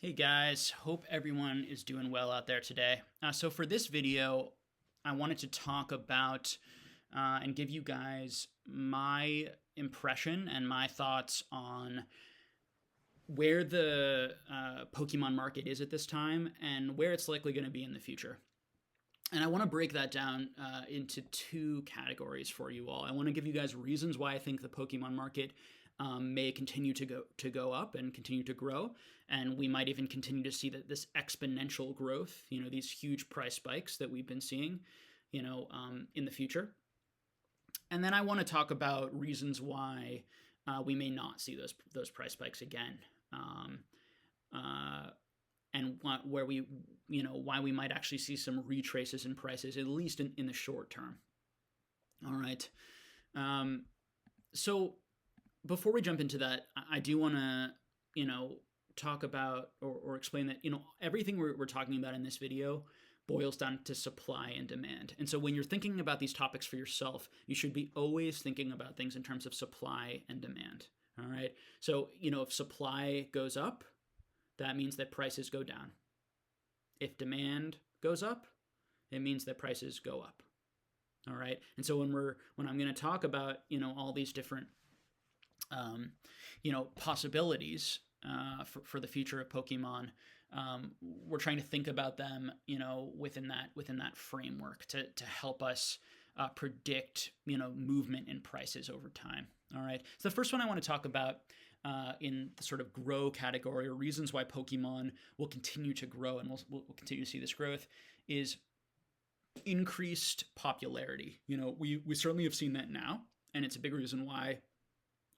Hey guys, hope everyone is doing well out there today. So for this video, I wanted to talk about and give you guys my impression and my thoughts on where the Pokemon market is at this time and where it's likely going to be in the future. And I want to break that down into two categories for you all. I want to give you guys reasons why I think the Pokemon market may continue to go up and continue to grow, and we might even continue to see this exponential growth. These huge price spikes that we've been seeing, in the future. And then I want to talk about reasons why we may not see those price spikes again. And where why we might actually see some retraces in prices, at least in the short term. All right. So before we jump into that, I do want to, talk about or explain that, everything we're talking about in this video boils down to supply and demand. And so when you're thinking about these topics for yourself, you should be always thinking about things in terms of supply and demand. All right. So, if supply goes up, that means that prices go down. If demand goes up, it means that prices go up. All right. And so when I'm going to talk about, all these different, possibilities for the future of Pokemon, we're trying to think about them, within that framework to help us predict, movement in prices over time. All right. So the first one I want to talk about in the sort of grow category, or reasons why Pokemon will continue to grow and we'll continue to see this growth, is increased popularity. We certainly have seen that now, and it's a big reason why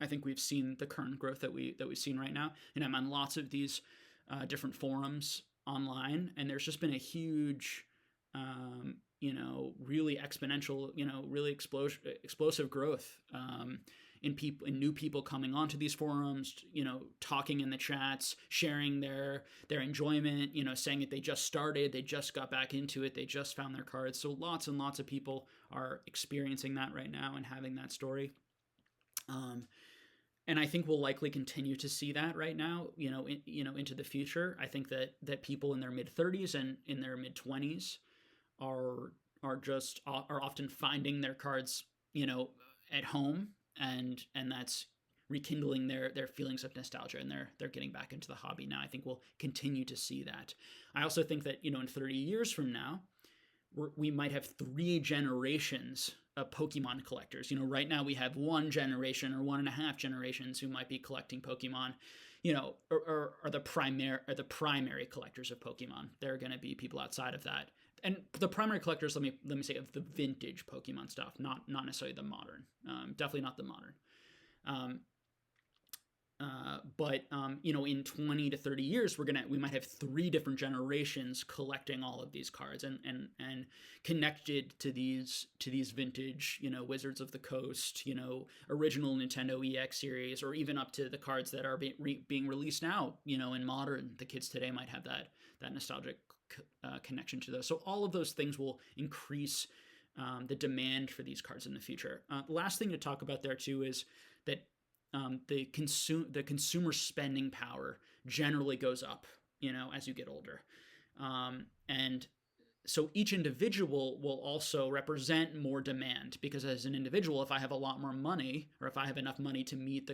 I think we've seen the current growth that we've seen right now. And I'm on lots of these different forums online, and there's just been a huge, really exponential, really explosive growth in new people coming onto these forums, talking in the chats, sharing their enjoyment, saying that they just started, they just got back into it, they just found their cards. So lots and lots of people are experiencing that right now and having that story. And I think we'll likely continue to see that right now, into the future. I think that people in their mid 30s and in their mid 20s are often finding their cards, at home, and that's rekindling their feelings of nostalgia, and they're getting back into the hobby now. I think we'll continue to see that. I also think that, in 30 years from now, we might have 3 generations of Pokemon collectors. Right now we have 1 generation or 1.5 generations who might be collecting Pokemon, or the primary collectors of Pokemon. There are going to be people outside of that, and the primary collectors, let me say, of the vintage Pokemon stuff, not necessarily the modern. Definitely not the modern. But in 20 to 30 years, we might have 3 different generations collecting all of these cards and connected to these vintage, Wizards of the Coast, original Nintendo EX series, or even up to the cards that are being released now, in modern. The kids today might have that nostalgic connection to those. So all of those things will increase the demand for these cards in the future. The last thing to talk about there too is that the consumer spending power generally goes up, as you get older. And so each individual will also represent more demand, because as an individual, if I have a lot more money, or if I have enough money to meet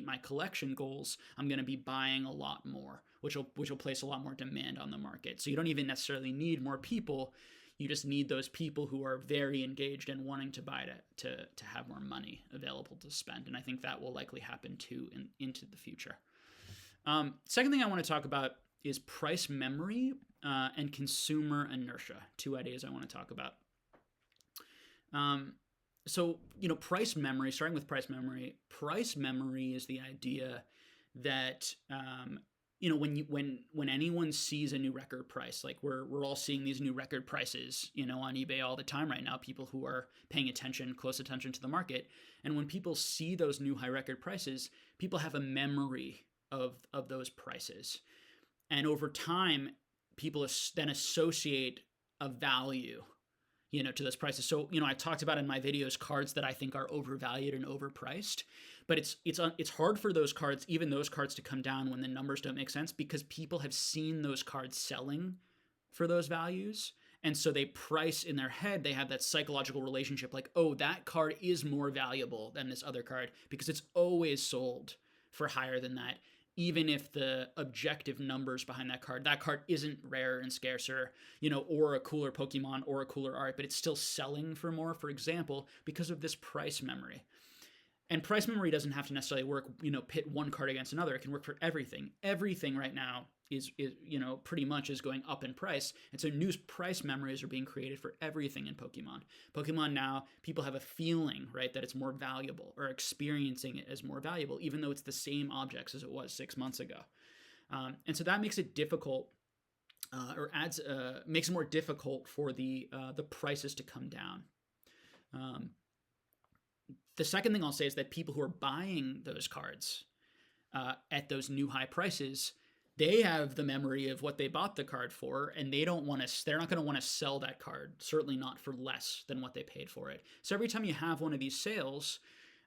my collection goals, I'm going to be buying a lot more, which will place a lot more demand on the market. So you don't even necessarily need more people. You just need those people who are very engaged and wanting to buy to have more money available to spend. And I think that will likely happen too into the future. Second thing I want to talk about is price memory and consumer inertia. 2 ideas I want to talk about. So, price memory, starting with price memory is the idea that when anyone sees a new record price, like we're all seeing these new record prices, on eBay all the time right now, people who are paying close attention to the market. And when people see those new high record prices, people have a memory of those prices. And over time, people then associate a value, to those prices. So, I talked about in my videos cards that I think are overvalued and overpriced, but it's hard for those cards, even those cards, to come down when the numbers don't make sense, because people have seen those cards selling for those values. And so they price in their head, they have that psychological relationship like, oh, that card is more valuable than this other card because it's always sold for higher than that. Even if the objective numbers behind that card isn't rarer and scarcer, or a cooler Pokemon or a cooler art, but it's still selling for more, for example, because of this price memory. And price memory doesn't have to necessarily work, pit one card against another. It can work for everything. Everything right now is pretty much is going up in price. And so new price memories are being created for everything in Pokemon. Pokemon now, people have a feeling, right, that it's more valuable, or experiencing it as more valuable, even though it's the same objects as it was 6 months ago. And so that makes it difficult, makes it more difficult for the prices to come down. The second thing I'll say is that people who are buying those cards at those new high prices, they have the memory of what they bought the card for, and they're not going to want to sell that card, certainly not for less than what they paid for it. So every time you have one of these sales,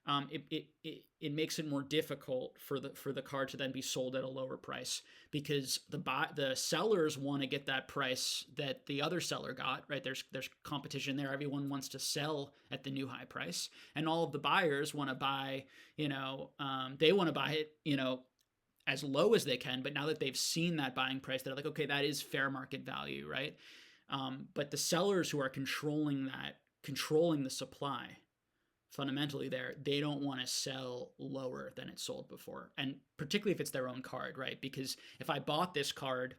it makes it more difficult for the card to then be sold at a lower price, because the sellers want to get that price that the other seller got, right? There's competition there. Everyone wants to sell at the new high price, and all of the buyers want to buy, they want to buy it, as low as they can. But now that they've seen that buying price, they're like, okay, that is fair market value, right? But the sellers who are controlling the supply, fundamentally they don't want to sell lower than it sold before. And particularly if it's their own card, right? Because if I bought this card,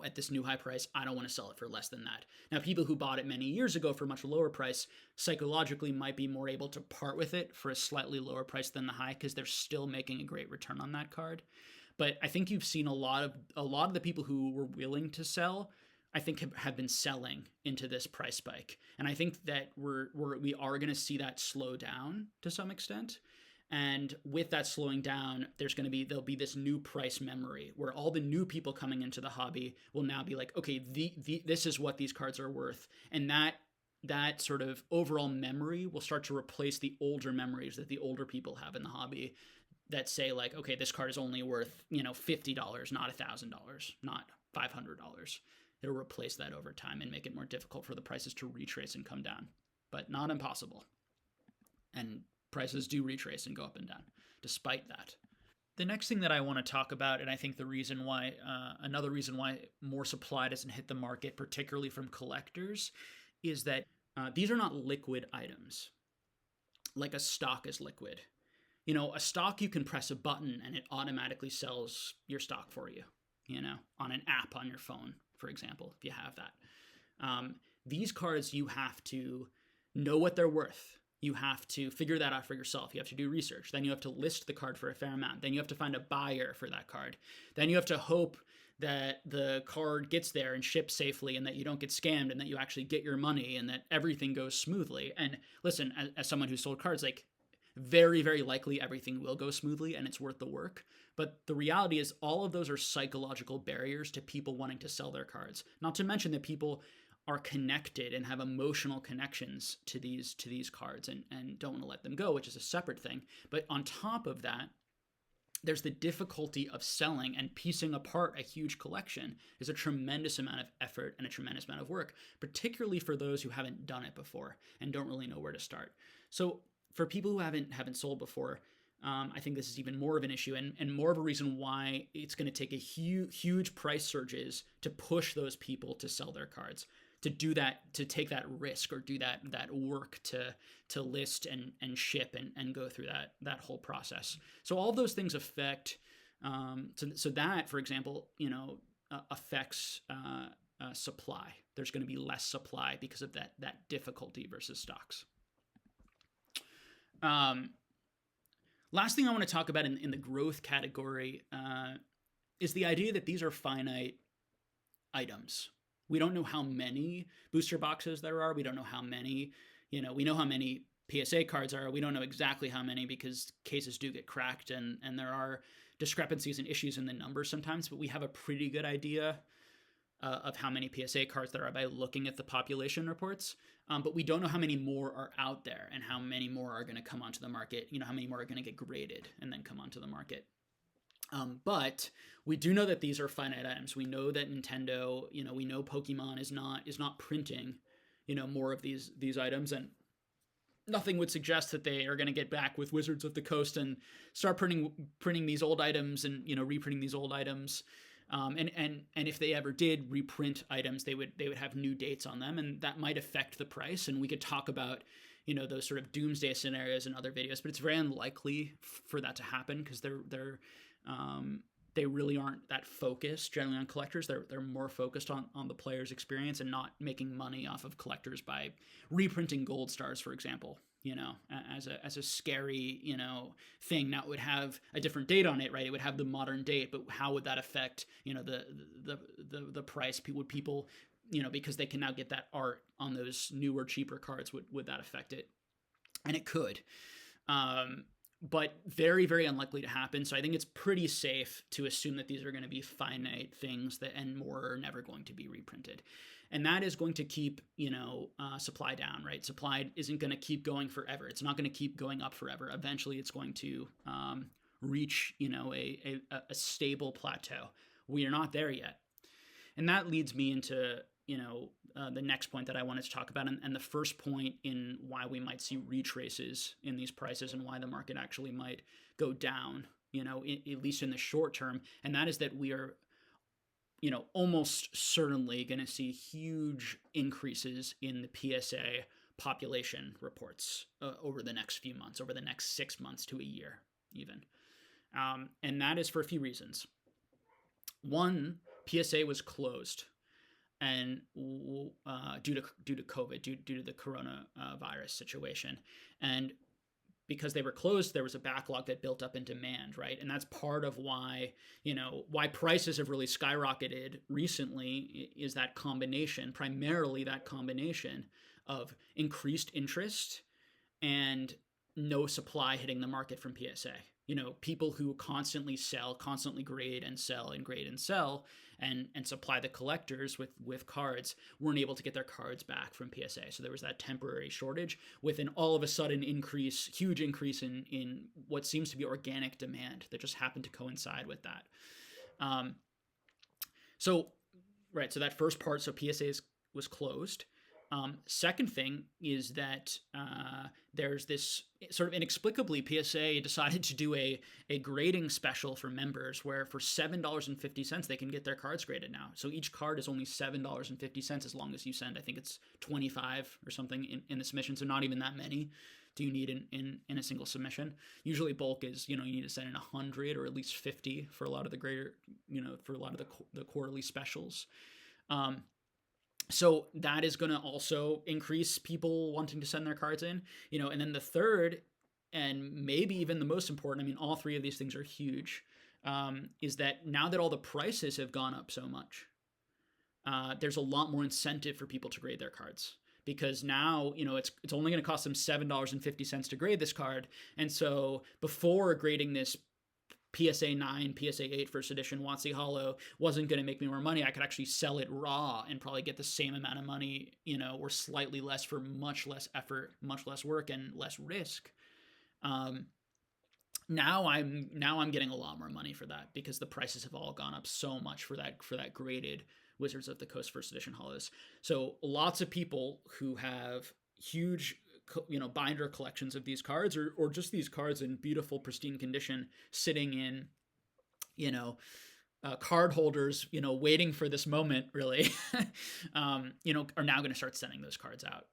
at this new high price, I don't want to sell it for less than that. Now, people who bought it many years ago for a much lower price psychologically might be more able to part with it for a slightly lower price than the high, because they're still making a great return on that card. But I think you've seen a lot of the people who were willing to sell, I think, have been selling into this price spike. And I think that we are going to see that slow down to some extent. And with that slowing down, there'll be this new price memory where all the new people coming into the hobby will now be like, okay, this is what these cards are worth. And that sort of overall memory will start to replace the older memories that the older people have in the hobby that say like, okay, this card is only worth, $50, not $1,000, not $500. It'll replace that over time and make it more difficult for the prices to retrace and come down, but not impossible. And prices do retrace and go up and down despite that. The next thing that I want to talk about, and I think another reason why more supply doesn't hit the market, particularly from collectors, is that these are not liquid items. Like a stock is liquid. A stock, you can press a button and it automatically sells your stock for you, on an app on your phone, for example, if you have that. These cards, you have to know what they're worth. You have to figure that out for yourself. You have to do research. Then you have to list the card for a fair amount. Then you have to find a buyer for that card. Then you have to hope that the card gets there and ships safely, and that you don't get scammed, and that you actually get your money, and that everything goes smoothly. And listen, as someone who sold cards, like, very, very likely everything will go smoothly and it's worth the work. But the reality is all of those are psychological barriers to people wanting to sell their cards. Not to mention that people are connected and have emotional connections to these cards and don't want to let them go, which is a separate thing. But on top of that, there's the difficulty of selling and piecing apart a huge collection is a tremendous amount of effort and a tremendous amount of work, particularly for those who haven't done it before and don't really know where to start. So for people who haven't sold before, I think this is even more of an issue and more of a reason why it's going to take a huge price surges to push those people to sell their cards, to do that, to take that risk or do that work to list and ship and go through that whole process. So all of those things affect, so that, for example, affects supply. There's going to be less supply because of that difficulty versus stocks. Last thing I want to talk about in the growth category is the idea that these are finite items. We don't know how many booster boxes there are. We don't know how many, we know how many PSA cards are. We don't know exactly how many because cases do get cracked and there are discrepancies and issues in the numbers sometimes, but we have a pretty good idea of how many PSA cards there are by looking at the population reports. But we don't know how many more are out there and how many more are going to come onto the market, how many more are going to get graded and then come onto the market. But we do know that these are finite items. We know that Nintendo, we know Pokemon is not printing, more of these items, and nothing would suggest that they are going to get back with Wizards of the Coast and start printing these old items and reprinting these old items. And if they ever did reprint items, they would have new dates on them, and that might affect the price. And we could talk about those sort of doomsday scenarios in other videos, but it's very unlikely for that to happen because they really aren't that focused generally on collectors. They're more focused on the player's experience and not making money off of collectors by reprinting gold stars, for example, as a scary, thing. Now it would have a different date on it, right? It would have the modern date, but how would that affect, the price? Would people, because they can now get that art on those newer, cheaper cards, would that affect it? And it could. But very, very unlikely to happen. So I think it's pretty safe to assume that these are going to be finite things and more are never going to be reprinted. And that is going to keep, supply down, right? Supply isn't going to keep going forever. It's not going to keep going up forever. Eventually it's going to reach, a stable plateau. We are not there yet. And that leads me into, the next point that I wanted to talk about, and the first point in why we might see retraces in these prices and why the market actually might go down, at least in the short term. And that is that we are, almost certainly going to see huge increases in the PSA population reports over the next few months, over the next 6 months to a year even. And that is for a few reasons. One, PSA was closed. And due to COVID, due to the coronavirus situation, and because they were closed, there was a backlog that built up in demand, right? And that's part of why why prices have really skyrocketed recently is that combination, primarily that combination of increased interest and no supply hitting the market from PSA. People who constantly sell, constantly grade and sell and grade and sell and supply the collectors with cards weren't able to get their cards back from PSA. So there was that temporary shortage with an all of a sudden huge increase in what seems to be organic demand that just happened to coincide with that. So that first part, so PSA was closed. Second thing is that there's this sort of inexplicably PSA decided to do a grading special for members where for $7.50 they can get their cards graded now. So each card is only $7.50 as long as you send, I think it's 25 or something in the submission. So not even that many do you need in a single submission. Usually bulk is, you need to send in 100 or at least 50 for a lot of the greater, for a lot of the quarterly specials. So that is going to also increase people wanting to send their cards in, and then the third, and maybe even the most important, all three of these things are huge, is that now that all the prices have gone up so much, there's a lot more incentive for people to grade their cards. Because now, it's only going to cost them $7.50 to grade this card. And so before grading this PSA 9, PSA 8 first edition WotC Holo wasn't going to make me more money. I could actually sell it raw and probably get the same amount of money, or slightly less for much less effort, much less work, and less risk. Now I'm getting a lot more money for that because the prices have all gone up so much for that graded Wizards of the Coast first edition holos. So lots of people who have huge binder collections of these cards or just these cards in beautiful pristine condition sitting in card holders waiting for this moment really are now going to start sending those cards out,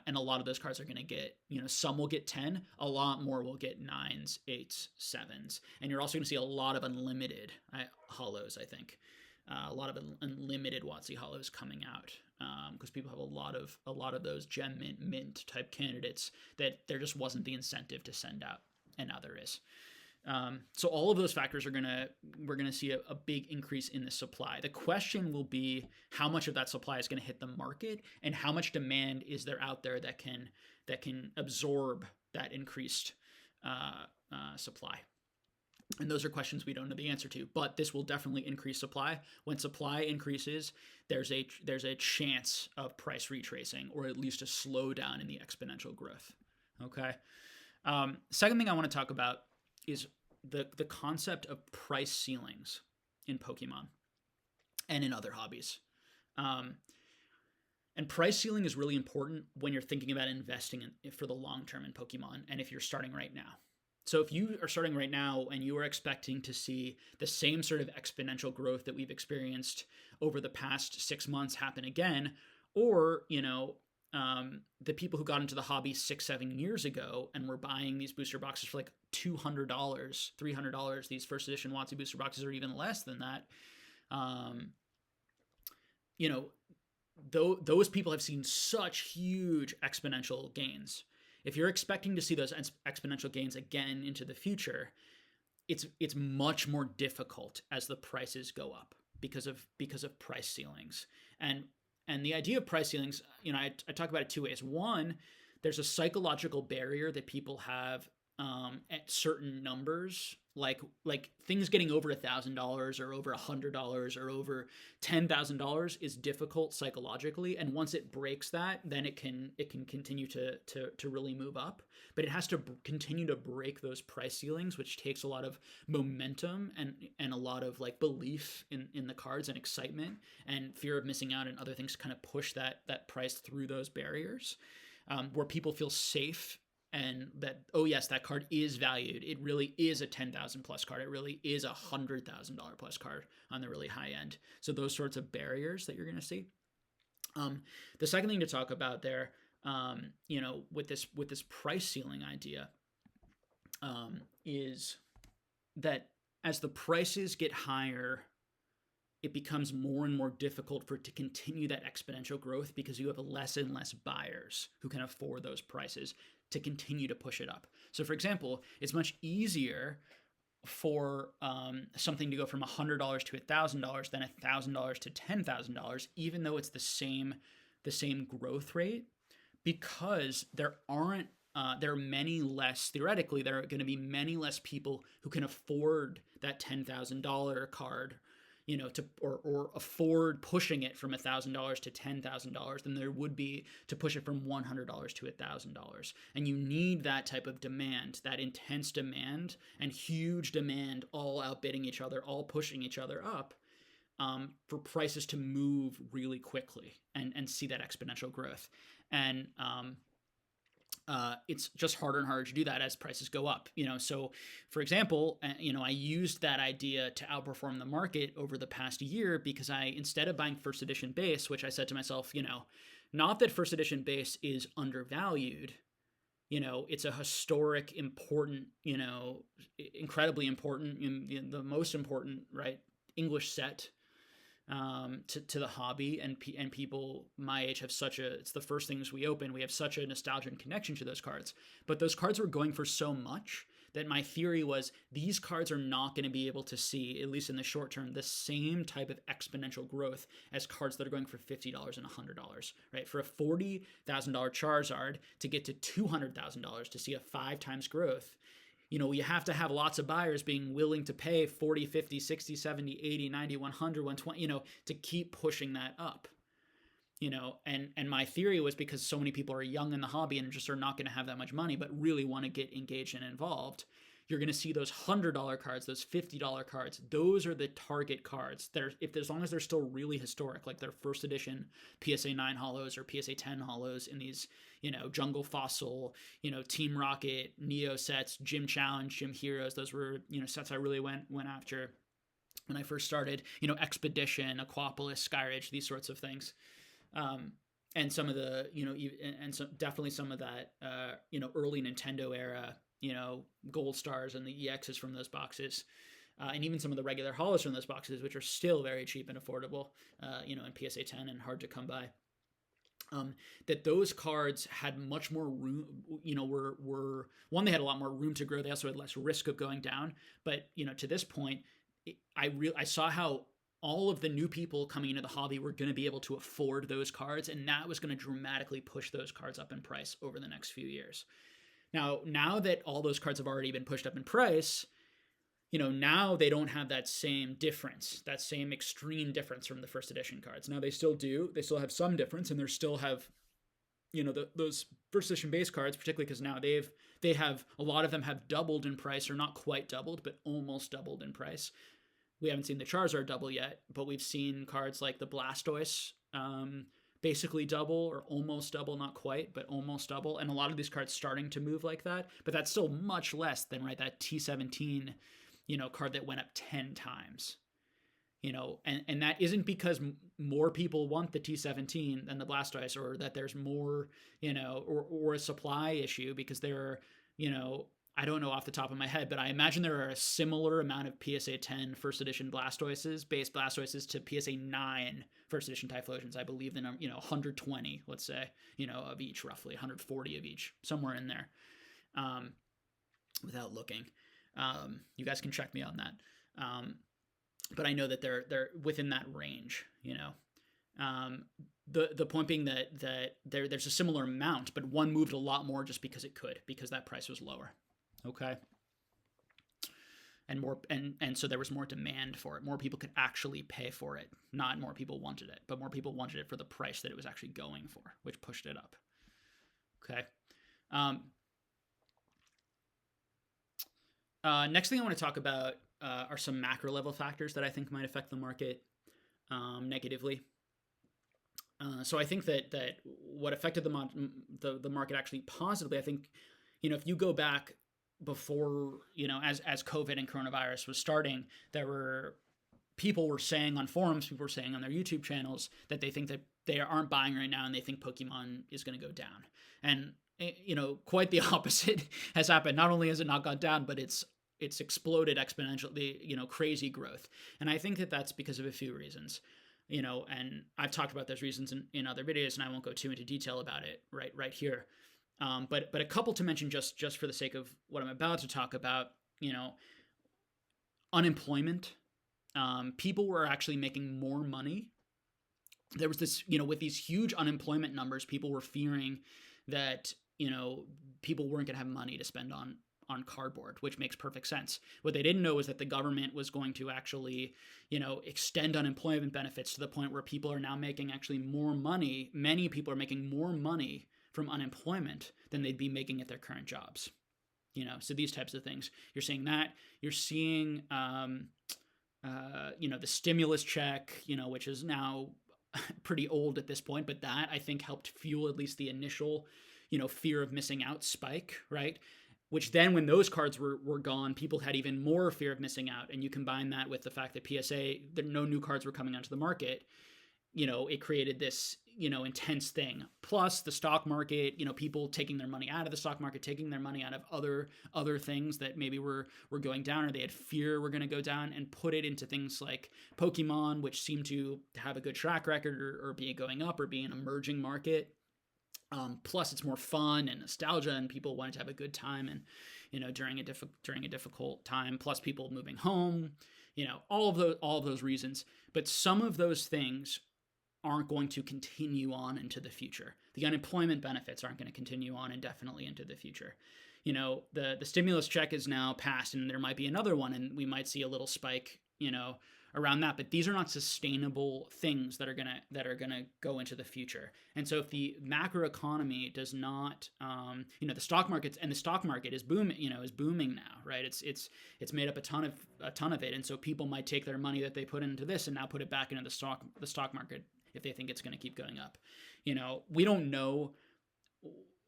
and a lot of those cards are going to get some will get 10, a lot more will get 9s, 8s, 7s, and you're also going to see a lot of unlimited holos. I think a lot of unlimited WotC holos coming out because people have a lot of those gem mint type candidates that there just wasn't the incentive to send out, and now there is. So all of those factors we're gonna see a big increase in the supply. The question will be how much of that supply is going to hit the market, and how much demand is there out there that can absorb that increased supply. And those are questions we don't know the answer to, but this will definitely increase supply. When supply increases, there's a chance of price retracing, or at least a slowdown in the exponential growth. Okay. Second thing I want to talk about is the concept of price ceilings in Pokemon and in other hobbies. And price ceiling is really important when you're thinking about investing for the long term in Pokemon, and if you're starting right now. So if you are starting right now and you are expecting to see the same sort of exponential growth that we've experienced over the past 6 months happen again, or, the people who got into the hobby 6-7 years ago and were buying these booster boxes for like $200, $300, these first edition WotC booster boxes are even less than that. Those people have seen such huge exponential gains. If you're expecting to see those exponential gains again into the future, it's much more difficult as the prices go up because of price ceilings. And the idea of price ceilings, I talk about it two ways. One, there's a psychological barrier that people have at certain numbers, like things getting over $1,000 or over $100 or over $10,000 is difficult psychologically, and once it breaks that, then it can continue to really move up. But it has to continue to break those price ceilings, which takes a lot of momentum and a lot of like belief in the cards and excitement and fear of missing out and other things to kind of push that price through those barriers, where people feel safe. And that, oh yes, that card is valued. It really is a 10,000 plus card. It really is a $100,000 plus card on the really high end. So those sorts of barriers that you're going to see. The second thing to talk about there, with this price ceiling idea, is that as the prices get higher, it becomes more and more difficult for it to continue that exponential growth because you have less and less buyers who can afford those prices to continue to push it up. So for example, it's much easier for something to go from $100 to $1,000 than $1,000 to $10,000, even though it's the same growth rate, because there are many less, theoretically, there are going to be many less people who can afford that $10,000 card, or afford pushing it from $1,000 to $10,000 than there would be to push it from $100 to $1,000. And you need that type of demand, that intense demand and huge demand, all outbidding each other, all pushing each other up, for prices to move really quickly and see that exponential growth. And it's just harder and harder to do that as prices go up. So for example, I used that idea to outperform the market over the past year because instead of buying first edition base, which I said to myself, not that first edition base is undervalued, it's a historic, important, incredibly important, the most important, right, English set to the hobby, and people my age have it's the first things we open. We have such a nostalgia and connection to those cards, but those cards were going for so much that my theory was these cards are not going to be able to see, at least in the short term, the same type of exponential growth as cards that are going for $50 and $100, right? For a $40,000 Charizard to get to $200,000 to see a 5 times growth, you have to have lots of buyers being willing to pay 40, 50, 60, 70, 80, 90, 100, 120, to keep pushing that up. And my theory was because so many people are young in the hobby and just are not going to have that much money, but really want to get engaged and involved. You're going to see those $100 cards, those $50 cards. Those are the target cards. As long as they're still really historic, like their first edition PSA 9 holos or PSA 10 holos in these, Jungle Fossil, Team Rocket, Neo sets, Gym Challenge, Gym Heroes. Those were, sets I really went after when I first started. Expedition, Aquapolis, Skyridge, these sorts of things. And some of the, definitely some of that, early Nintendo era, Gold Stars and the EXs from those boxes, and even some of the regular holos from those boxes, which are still very cheap and affordable, in PSA 10 and hard to come by. That those cards had much more room, were one, they had a lot more room to grow. They also had less risk of going down. But, to this point, I saw how all of the new people coming into the hobby were going to be able to afford those cards, and that was going to dramatically push those cards up in price over the next few years. Now that all those cards have already been pushed up in price, now they don't have that same difference, that same extreme difference from the first edition cards. Now they still do. They still have some difference, and they still have, those first edition base cards, particularly because now they have a lot of them have doubled in price, or not quite doubled, but almost doubled in price. We haven't seen the Charizard double yet, but we've seen cards like the Blastoise basically double or almost double, not quite, but almost double. And a lot of these cards starting to move like that, but that's still much less than, right, that T17, card that went up 10 times. And that isn't because more people want the T17 than the Blastoise, or that there's more, or a supply issue, because there are, I don't know off the top of my head, but I imagine there are a similar amount of PSA 10 first edition Blastoises, base Blastoises, to PSA 9 first edition Typhlosions. I believe the number, 120, let's say, of each, roughly 140 of each, somewhere in there, without looking. You guys can check me on that. But I know that they're within that range, The point being that there's a similar amount, but one moved a lot more just because it could, because that price was lower. Okay. And more, and so there was more demand for it. More people could actually pay for it. Not more people wanted it, but more people wanted it for the price that it was actually going for, which pushed it up. Okay. Next thing I want to talk about are some macro level factors that I think might affect the market negatively. So I think that what affected the market actually positively, I think, if you go back before, as COVID and coronavirus was starting, people were saying on forums, people were saying on their YouTube channels that they think that they aren't buying right now, and they think Pokemon is going to go down. And, quite the opposite has happened. Not only has it not gone down, but it's exploded exponentially, crazy growth. And I think that that's because of a few reasons. And I've talked about those reasons in other videos, and I won't go too into detail about it right here. But a couple to mention just for the sake of what I'm about to talk about. Unemployment. People were actually making more money. There was this, with these huge unemployment numbers, people were fearing that, people weren't going to have money to spend on cardboard, which makes perfect sense. What they didn't know was that the government was going to actually, extend unemployment benefits to the point where people are now making actually more money. Many people are making more money from unemployment than they'd be making at their current jobs. So these types of things. You're seeing that. You're seeing, the stimulus check, which is now pretty old at this point, but that I think helped fuel at least the initial, fear of missing out spike, right? Which then, when those cards were gone, people had even more fear of missing out. And you combine that with the fact that no new cards were coming onto the market, it created this, intense thing. Plus the stock market, people taking their money out of the stock market, taking their money out of other things that maybe were going down, or they had fear were going to go down, and put it into things like Pokemon, which seemed to have a good track record, or be going up, or be an emerging market. Plus it's more fun and nostalgia, and people wanted to have a good time, and during a difficult time. Plus people moving home, all of those reasons. But some of those things aren't going to continue on into the future. The unemployment benefits aren't going to continue on indefinitely into the future. The stimulus check is now passed, and there might be another one, and we might see a little spike, around that. But these are not sustainable things that are gonna go into the future. And so if the macroeconomy does not, the stock market is booming now, right? It's made up a ton of it, and so people might take their money that they put into this and now put it back into the stock market if they think it's going to keep going up. We don't know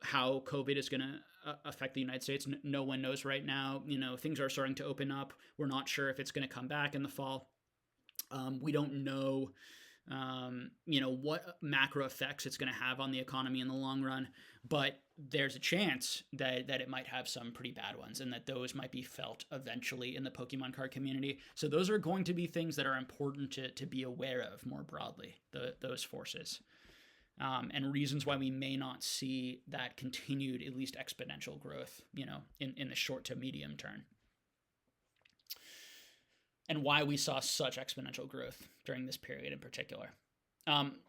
how COVID is going to affect the United States. No one knows right now. Things are starting to open up. We're not sure if it's going to come back in the fall. We don't know, what macro effects it's going to have on the economy in the long run, but there's a chance that it might have some pretty bad ones, and that those might be felt eventually in the Pokemon card community. So those are going to be things that are important to be aware of more broadly, those forces, and reasons why we may not see that continued, at least exponential growth, in the short to medium term. And why we saw such exponential growth during this period in particular.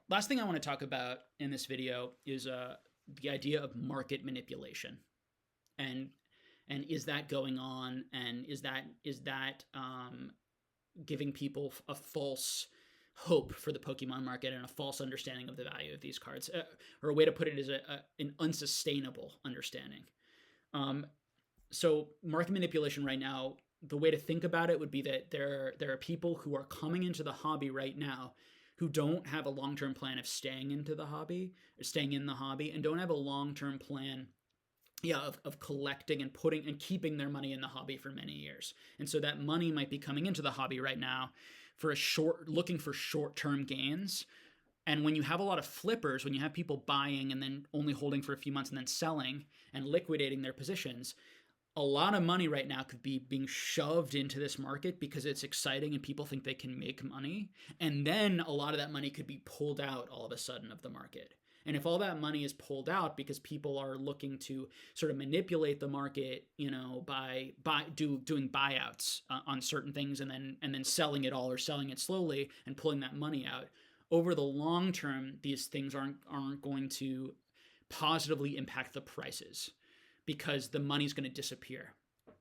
Last thing I want to talk about in this video is the idea of market manipulation, and and is that going on, and is that giving people a false hope for the Pokemon market and a false understanding of the value of these cards, or a way to put it is an unsustainable understanding. So market manipulation right now, the way to think about it would be that there are people who are coming into the hobby right now who don't have a long-term plan of staying in the hobby, and don't have a long-term plan, of collecting and putting and keeping their money in the hobby for many years. And so that money might be coming into the hobby right now for looking for short-term gains. And when you have a lot of flippers, when you have people buying and then only holding for a few months and then selling and liquidating their positions, a lot of money right now could be being shoved into this market because it's exciting and people think they can make money. And then a lot of that money could be pulled out all of a sudden of the market. And if all that money is pulled out because people are looking to sort of manipulate the market, by doing buyouts on certain things, and then selling it all or selling it slowly and pulling that money out, over the long term, these things aren't going to positively impact the prices because the money's going to disappear.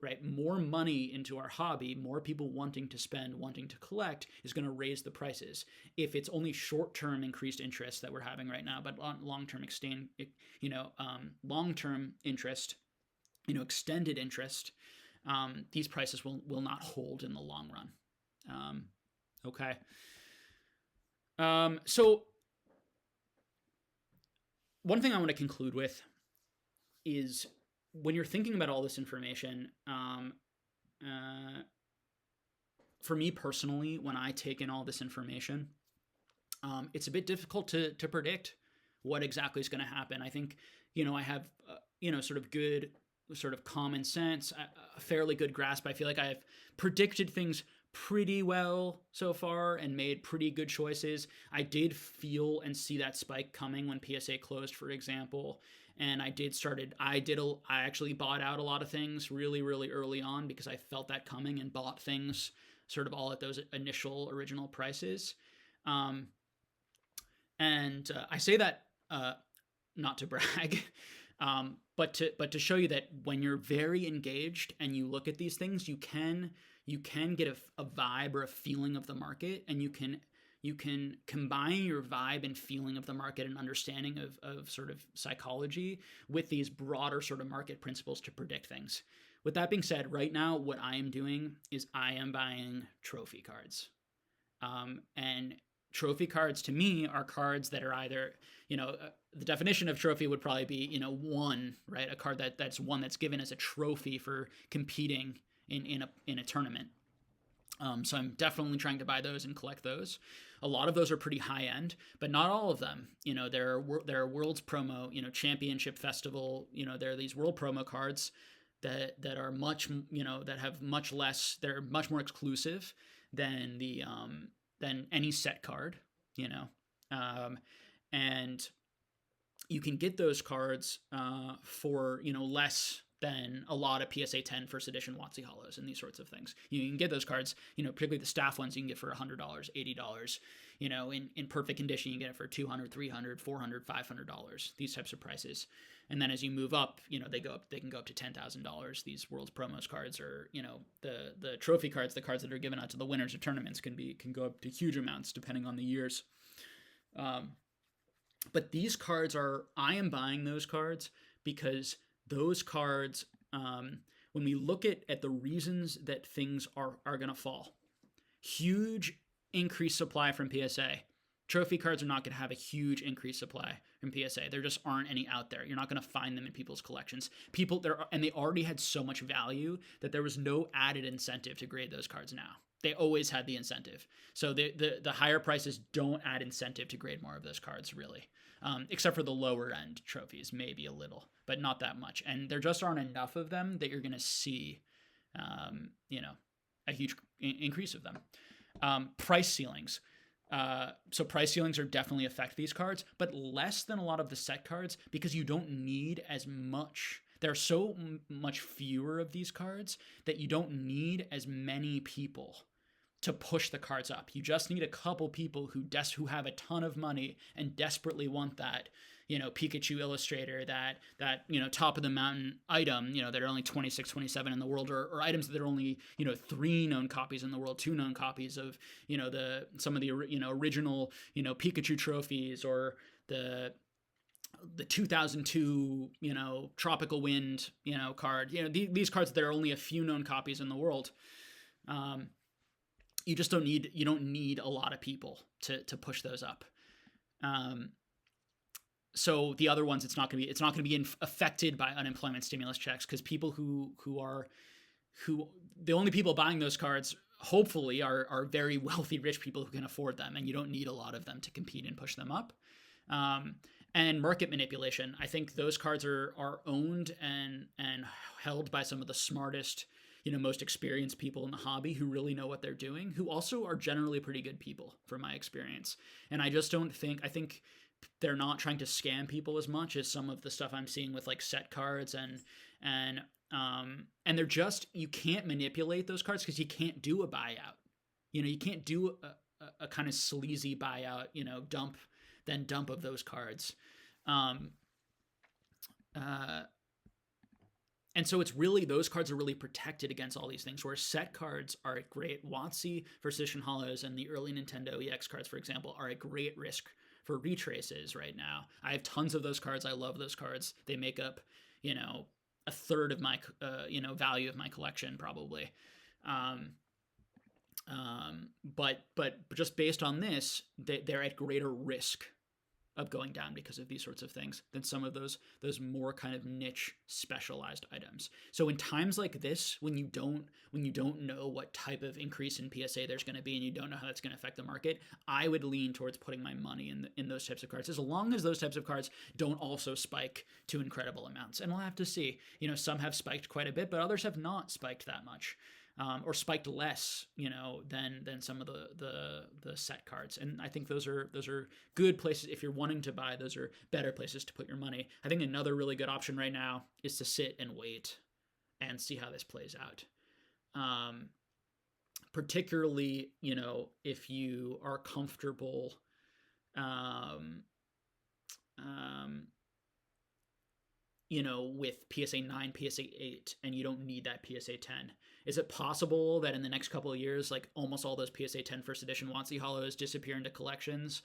Right? More money into our hobby, more people wanting to spend, wanting to collect, is going to raise the prices. If it's only short-term increased interest that we're having right now, but long-term long-term interest, extended interest, these prices will not hold in the long run. Okay. So one thing I want to conclude with is, when you're thinking about all this information, for me personally, when I take in all this information, it's a bit difficult to predict what exactly is going to happen. I think, I have, sort of good, sort of common sense, a fairly good grasp. I feel like I've predicted things pretty well so far and made pretty good choices. I did feel and see that spike coming when PSA closed, for example. And I actually bought out a lot of things really, really early on because I felt that coming, and bought things sort of all at those initial original prices. And I say that not to brag, but to show you that when you're very engaged and you look at these things, you can get a vibe or a feeling of the market, and you can combine your vibe and feeling of the market and understanding of sort of psychology with these broader sort of market principles to predict things. With that being said, right now, what I am doing is I am buying trophy cards. And trophy cards to me are cards that are either, the definition of trophy would probably be, one, right? A card that's one that's given as a trophy for competing in a tournament. So I'm definitely trying to buy those and collect those. A lot of those are pretty high end, but not all of them. There are World's Promo, Championship Festival. There are these World Promo cards that are much, that have much less. They're much more exclusive than than any set card. And you can get those cards for less than a lot of PSA 10 first edition WotC Hollows and these sorts of things. You can get those cards, particularly the staff ones, you can get for $100, $80. In perfect condition, you can get it for $200, $300, $400, $500. These types of prices. And then as you move up, they can go up to $10,000. These World's Promos cards are, the trophy cards, the cards that are given out to the winners of tournaments can go up to huge amounts depending on the years. But these cards I am buying those cards because those cards, when we look at the reasons that things are going to fall, huge increased supply from PSA. Trophy cards are not going to have a huge increased supply from PSA. There just aren't any out there. You're not going to find them in people's collections. And they already had so much value that there was no added incentive to grade those cards now. They always had the incentive. So the higher prices don't add incentive to grade more of those cards, really. Except for the lower end trophies, maybe a little, but not that much. And there just aren't enough of them that you're going to see, a huge increase of them. Price ceilings. So price ceilings are definitely affect these cards, but less than a lot of the set cards because you don't need as much. There are so much fewer of these cards that you don't need as many people to push the cards up. You just need a couple people who have a ton of money and desperately want that, Pikachu Illustrator, that top of the mountain item, that are only 26, 27 in the world, or items that are only 3 known copies in the world, 2 known copies of some of the original Pikachu trophies, or the 2002 Tropical Wind card. These cards, there are only a few known copies in the world. You don't need a lot of people to push those up. So the other ones, it's not going to be affected by unemployment stimulus checks, because people who the only people buying those cards hopefully are very wealthy, rich people who can afford them, and you don't need a lot of them to compete and push them up. And market manipulation, I think those cards are owned and held by some of the smartest, most experienced people in the hobby, who really know what they're doing, who also are generally pretty good people from my experience. And I think they're not trying to scam people as much as some of the stuff I'm seeing with like set cards and they're just, you can't manipulate those cards because you can't do a buyout. You can't do a kind of sleazy buyout, dump of those cards. And so it's really, those cards are really protected against all these things, where set cards are a great, WotC First Edition Hollows and the early Nintendo EX cards, for example, are a great risk for retraces right now. I have tons of those cards. I love those cards. They make up, a third of my, value of my collection, probably. But just based on this, they're at greater risk of going down because of these sorts of things than some of those more kind of niche specialized items. So in times like this, when you don't know what type of increase in PSA there's going to be, and you don't know how that's going to affect the market, I would lean towards putting my money in those types of cards, as long as those types of cards don't also spike to incredible amounts. And we'll have to see. some have spiked quite a bit, but others have not spiked that much. Or spiked less, than some of the set cards. And I think those are good places if you're wanting to buy. Those are better places to put your money. I think another really good option right now is to sit and wait and see how this plays out. Particularly, if you are comfortable, with PSA 9, PSA 8, and you don't need that PSA 10. Is it possible that in the next couple of years, like almost all those PSA 10 first edition WotC Hollows disappear into collections?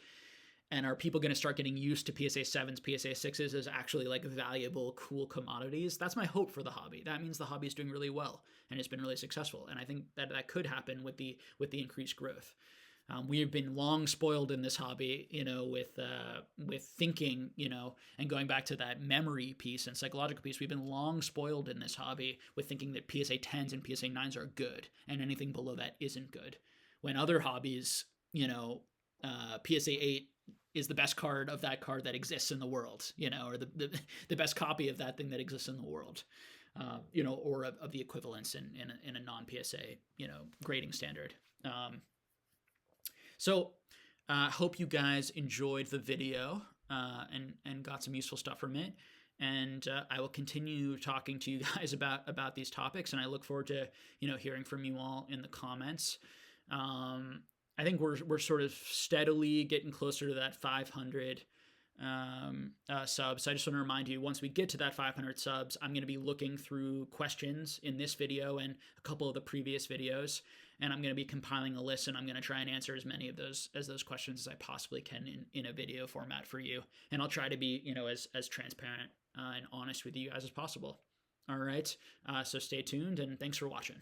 And are people going to start getting used to PSA 7s, PSA 6s as actually like valuable, cool commodities? That's my hope for the hobby. That means the hobby is doing really well and it's been really successful. And I think that could happen with the increased growth. We have been long spoiled in this hobby, with thinking, and going back to that memory piece and psychological piece. We've been long spoiled in this hobby with thinking that PSA 10s and PSA 9s are good, and anything below that isn't good. When other hobbies, PSA 8 is the best card of that card that exists in the world, or the best copy of that thing that exists in the world, or of the equivalence in a non-PSA, grading standard. So hope you guys enjoyed the video and got some useful stuff from it. And I will continue talking to you guys about these topics, and I look forward to hearing from you all in the comments. I think we're sort of steadily getting closer to that 500 subs. So I just want to remind you, once we get to that 500 subs, I'm going to be looking through questions in this video and a couple of the previous videos, and I'm going to be compiling a list, and I'm going to try and answer as many of those questions as I possibly can in a video format for you. And I'll try to be, as transparent and honest with you guys as possible. All right. So stay tuned, and thanks for watching.